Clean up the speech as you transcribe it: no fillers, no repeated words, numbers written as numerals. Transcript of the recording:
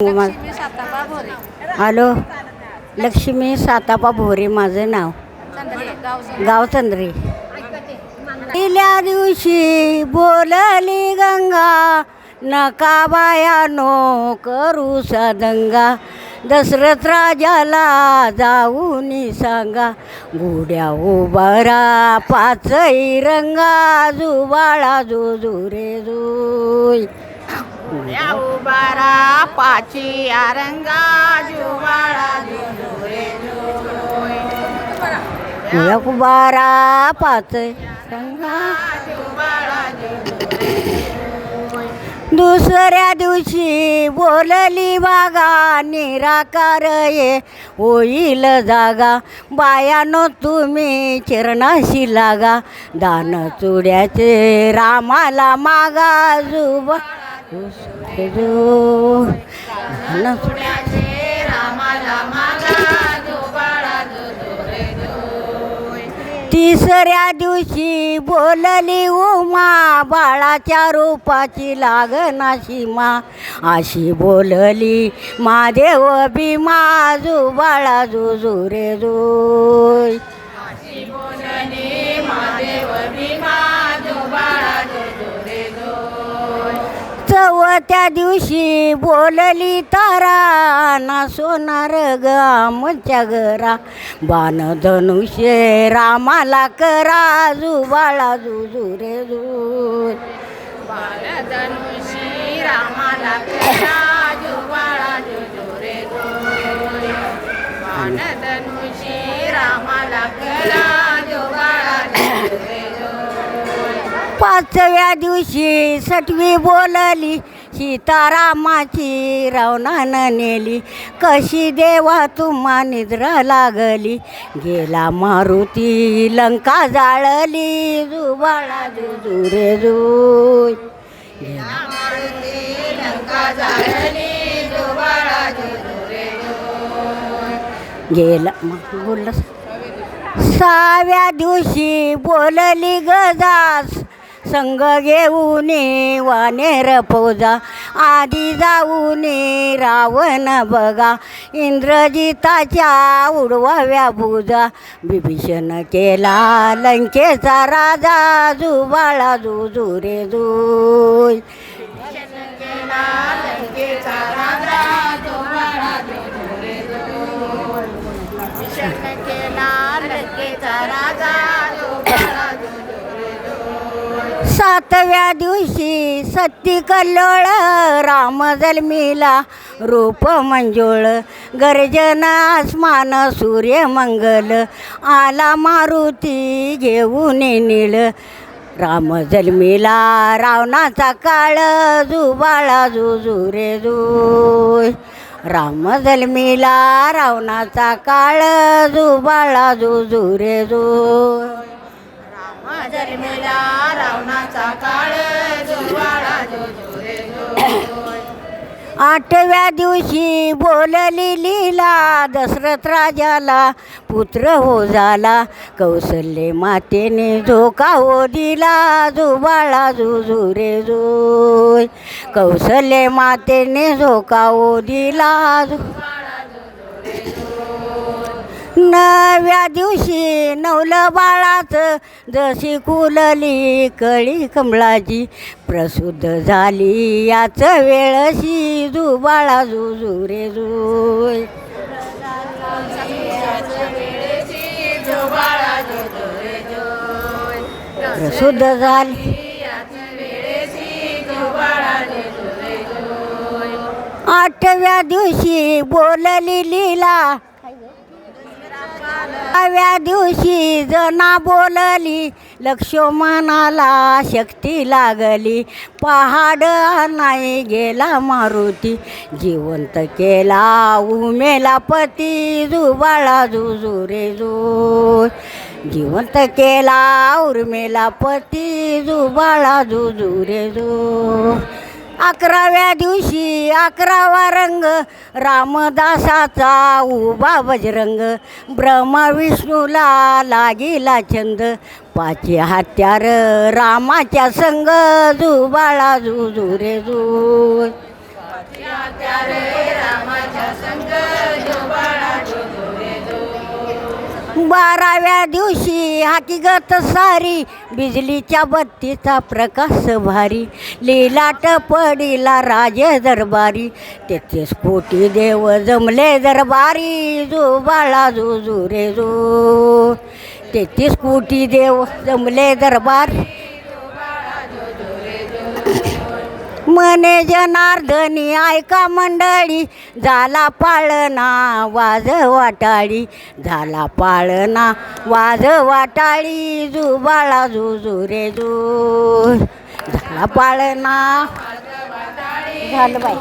लक्ष्मी सातापा भोरे. Hello, Lakshmi Satapa भोरे माझं नाव. गाव चंद्री. पहिल्या दिवशी बोलली गंगा, नका बायानो करू सदंगा. दशरथ राजाला जाऊन सांगा, घोड्या उभारा पाचही रंगा. जुबाळा जुजुरे जुई या उबारा पाची रंगा. जुवाळा जुजुरे जुई. घोड्या उभारा पाचही रंगा. जुवाळा जुजुरे जुई. दुसऱ्या दिवशी बोलली बागा, निराकार ये होईल जागा. बायानो तुम्ही चरणाशी लागा, दान चुड्याचे रामाला मागा. जुबा रामाला मागा. जुबाळा जुजुरे जुई. तिसऱ्या दिवशी बोलली उमा, बाळाच्या रूपाची लागनाशी मा. अशी बोलली महादेव भीमा. जुबाळा जुजुरे जुई. अशी बोलली महादेव भीमा. जुबाळा जुजुरे जुई. चौथ्या दिवशी बोलली तारा, ना सोनार ग आमच्या घरा. बाण धनुष्य रामाला करा. जुबाळा जुजुरे जुई. बालधनुषी रामाला करा. जुबाळा जुजुरे जुई. बालधनुषी रामाला करा. जुबाळा जुजुरे जुई. पाचव्या दिवशी सटवी बोलली, सीतारामाची रावणानं नेली. कशी देवा तुम्हा निद्रा लागली, गेला मारुती लंका जाळली. जुबाळा जुजुरे जुई. मारुती लंका जाळली. जुबाळा जुजुरे जुई. गेला बोललं. सहाव्या दिवशी बोलली गजास, संग घेऊन वानेर फौजा. आधी जाऊन रावण बघा, इंद्रजिताच्या उडवाव्या भुजा. विभीषण केला लंकेचा राजा. जुबाळा जुजुरे जुई. केला लंकेचा राजा. जुबाळा जुजुरे जुई. विभीषण केला लंकेचा राजा. जुबाळा जुजुरे जुई. सातव्या दिवशी सत्ती कल्लोळ, राम जन्मिला रूप मंजुळ. गर्जन आसमान सूर्य मंगल, आला मारुती घेऊन नीळ. राम जन्मिला रावणाचा काळ. जुबाळा जुजुरे जुई. राम जन्मिला रावणाचा काळ. जुबाळा जुजुरे जुई. जन्मेला रावणाचा काळ. जुबाळा जुजुरे जुई. आठव्या दिवशी बोलली लीला, दशरथ राजाला पुत्र हो झाला. कौसल्ये मातेने धोका हो दिला. जुबाळा जुजुरे जुई. कौसल्ये मातेने धोका हो दिला. नव्या दिवशी नवलं बाळाचं, जशी कुलली कळी कमळाची. प्रसूद्ध झाली याच वेळशी. जुबाळा जुजुरे जुई. जुबाळा जुजुरे जुई. प्रसूद्ध झाली. जुबाळा जुजुरे जुई. आठव्या दिवशी बोलली लीला, दहाव्या दिवशी जना बोलली. लक्ष्मणाला शक्ती लागली, पहाड नाही गेला मारुती. जिवंत केला उमेला पती. जुबाळा जुजुरे जुई. जिवंत केला उर्मिला पती. जुबाळा जुजुरे जुई. 11व्या दिवशी 11वा रंग, रामदासाचा उभा बजरंग. ब्रह्मा विष्णूला लागिला छंद, पाची हत्यार रामाच्या संग. जुबाळा जुजुरे जुई. या त्या रे रामाच्या संग जो बाळा जो जो रे जो 12व्या दिवशी हकीकत सारी बिजलीच्या बत्तीचा प्रकाश भारी लीलाट पडीला राजे दरबारी 33 कोटी देव जमले दरबारी जो बाळा जो जो रे जो 33 कोटी देव जमले दरबारी मने जनार्दनी ऐका मंडळी झाला पाळणा वाज वाटाळी झाला पाळणा वाज वाटाळी जू बाळा जू जू रे जू झाला पाळणा झालं बाई.